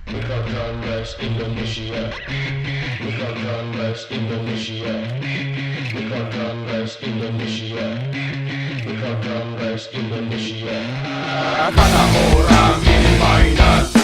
Misalkan West Indonesia, misalkan West Indonesia, misalkan West Indonesia, misalkan West Indonesia. Kata orang ini mainan.